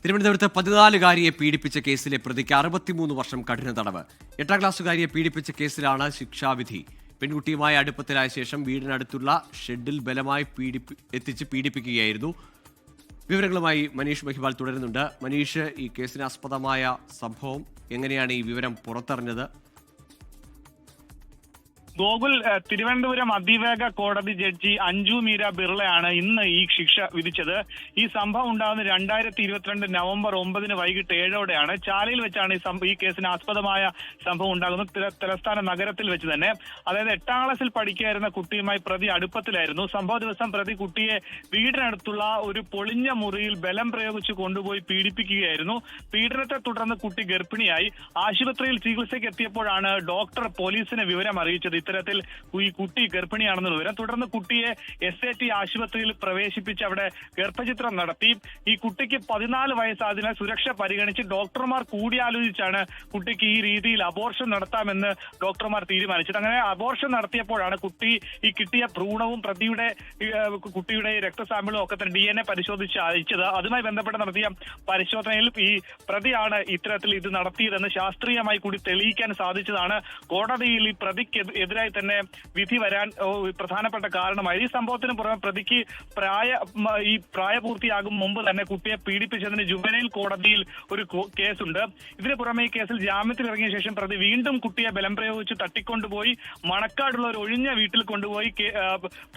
തിരുവനന്തപുരത്ത് 14-കാരിയെ പീഡിപ്പിച്ച കേസിലെ പ്രതിക്ക് 63 വർഷം കഠിന തടവ്. 8ാം ക്ലാസ്സുകാരിയെ പീഡിപ്പിച്ച കേസിലാണ് ശിക്ഷാവിധി. പെൺകുട്ടിയുമായി അടുപ്പത്തിലായ ശേഷം വീടിനടുത്തുള്ള ഷെഡിൽ ബലമായി എത്തിച്ച് പീഡിപ്പിക്കുകയായിരുന്നു. വിവരങ്ങളുമായി മനീഷ് മഹിബാൽ തുടരുന്നുണ്ട്. മനീഷ്, ഈ കേസിന് ആസ്പദമായ സംഭവം എങ്ങനെയാണ് ഈ വിവരം പുറത്തറിഞ്ഞത്? ഗോകുൽ, തിരുവനന്തപുരം അതിവേഗ കോടതി ജഡ്ജി അഞ്ജു മീര ബിർളയാണ് ഇന്ന് ഈ ശിക്ഷ വിധിച്ചത്. ഈ സംഭവം ഉണ്ടാകുന്ന 2022 നവംബർ 9 വൈകിട്ട് 7ഓടെയാണ്. ചാലയിൽ വെച്ചാണ് ഈ കേസിന് ആസ്പദമായ സംഭവം ഉണ്ടാകുന്നത്. തലസ്ഥാന നഗരത്തിൽ വെച്ച് തന്നെ. അതായത് 8ാം ക്ലാസ്സിൽ പഠിക്കായിരുന്ന കുട്ടിയുമായി പ്രതി അടുപ്പത്തിലായിരുന്നു. സംഭവ ദിവസം പ്രതി കുട്ടിയെ വീടിനടുത്തുള്ള ഒരു പൊളിഞ്ഞ മുറിയിൽ ബലം പ്രയോഗിച്ച് കൊണ്ടുപോയി പീഡിപ്പിക്കുകയായിരുന്നു. പീഡനത്തെ തുടർന്ന് കുട്ടി ഗർഭിണിയായി. ആശുപത്രിയിൽ ചികിത്സയ്ക്ക് എത്തിയപ്പോഴാണ് ഡോക്ടർ പോലീസിനെ വിവരം അറിയിച്ചത്. ഇത്തരത്തിൽ ഈ കുട്ടി ഗർഭിണിയാണെന്ന് വിവരം. തുടർന്ന് കുട്ടിയെ SAT ആശുപത്രിയിൽ പ്രവേശിപ്പിച്ച് അവിടെ ഗർഭചിത്രം നടത്തി. ഈ കുട്ടിക്ക് 14 വയസ്സായതിനാൽ സുരക്ഷ പരിഗണിച്ച് ഡോക്ടർമാർ കൂടിയാലോചിച്ചാണ് കുട്ടിക്ക് ഈ രീതിയിൽ അബോർഷൻ നടത്താമെന്ന് ഡോക്ടർമാർ തീരുമാനിച്ചത്. അങ്ങനെ അബോർഷൻ നടത്തിയപ്പോഴാണ് കുട്ടി ഈ കിട്ടിയ ഭ്രൂണവും കുട്ടിയുടെ രക്തസാമ്പിളും ഒക്കെ തന്നെ DNA പരിശോധിച്ച് അയച്ചത്. അതുമായി ബന്ധപ്പെട്ട് നടത്തിയ പരിശോധനയിൽ ഈ പ്രതിയാണ് ഇത്തരത്തിൽ ഇത് നടത്തിയതെന്ന് ശാസ്ത്രീയമായി കൂടി തെളിയിക്കാൻ സാധിച്ചതാണ്. കോടതിയിൽ ഈ പ്രതിക്ക് എതിരായി തന്നെ വിധി വരാൻ പ്രധാനപ്പെട്ട കാരണമായി. ഈ സംഭവത്തിന് പുറമെ പ്രതിക്ക് പ്രായപൂർത്തിയാകും മുമ്പ് തന്നെ കുട്ടിയെ പീഡിപ്പിച്ചതിന് ജുവനൈൽ കോടതിയിൽ ഒരു കേസുണ്ട്. ഇതിന് പുറമെ ഈ കേസിൽ ജാമ്യത്തിൽ ഇറങ്ങിയ ശേഷം പ്രതി വീണ്ടും കുട്ടിയെ ബലം പ്രയോഗിച്ച് തട്ടിക്കൊണ്ടുപോയി മണക്കാടുള്ള ഒരു ഒഴിഞ്ഞ വീട്ടിൽ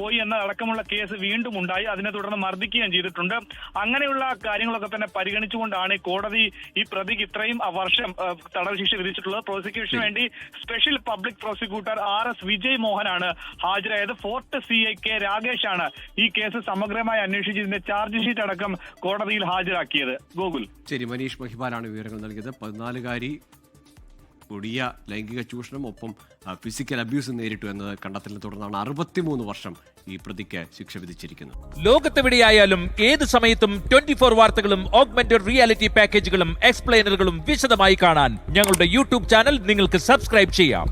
പോയി എന്നതടക്കമുള്ള കേസ് വീണ്ടും ഉണ്ടായി. അതിനെ തുടർന്ന് മർദ്ദിക്കുകയും ചെയ്തിട്ടുണ്ട്. അങ്ങനെയുള്ള കാര്യങ്ങളൊക്കെ തന്നെ പരിഗണിച്ചുകൊണ്ടാണ് കോടതി ഈ പ്രതിക്ക് ഇത്രയും വർഷം തടവ് ശിക്ഷ വിധിച്ചിട്ടുള്ളത്. പ്രോസിക്യൂഷന് വേണ്ടി special public prosecutor RS Vijay മോഹനാണ് ഹാജരായത്. ഫോർട്ട് CI K രാകേഷാണ് ഈ കേസ് സമഗ്രമായി അന്വേഷിച്ച് ഇതിന്റെ ചാർജ് ഷീറ്റ് അടക്കം കോടതിയിൽ ഹാജരാക്കിയത്. ഗോകുൽ, ശരി, മനീഷ് മഹിബാലാണ് വിവരങ്ങൾ നൽകിയത്. 14-കാരി കൊടിയ ലൈംഗിക ചൂഷണം ഒപ്പം ഫിസിക്കൽ അബ്യൂസ് നേരിട്ടു എന്നത് കണ്ടെത്തലിനെ തുടർന്നാണ് 63 വർഷം ഈ പ്രതിക്ക് ശിക്ഷ വിധിച്ചിരിക്കുന്നത്. ലോകത്തെവിടെയായാലും ഏത് സമയത്തും 24 വാർത്തകളും ഓഗ്മെന്റഡ് റിയാലിറ്റി പാക്കേജുകളും എക്സ്പ്ലെയിനറുകളും വിശദമായി കാണാൻ ഞങ്ങളുടെ YouTube ചാനൽ നിങ്ങൾക്ക് സബ്സ്ക്രൈബ് ചെയ്യാം.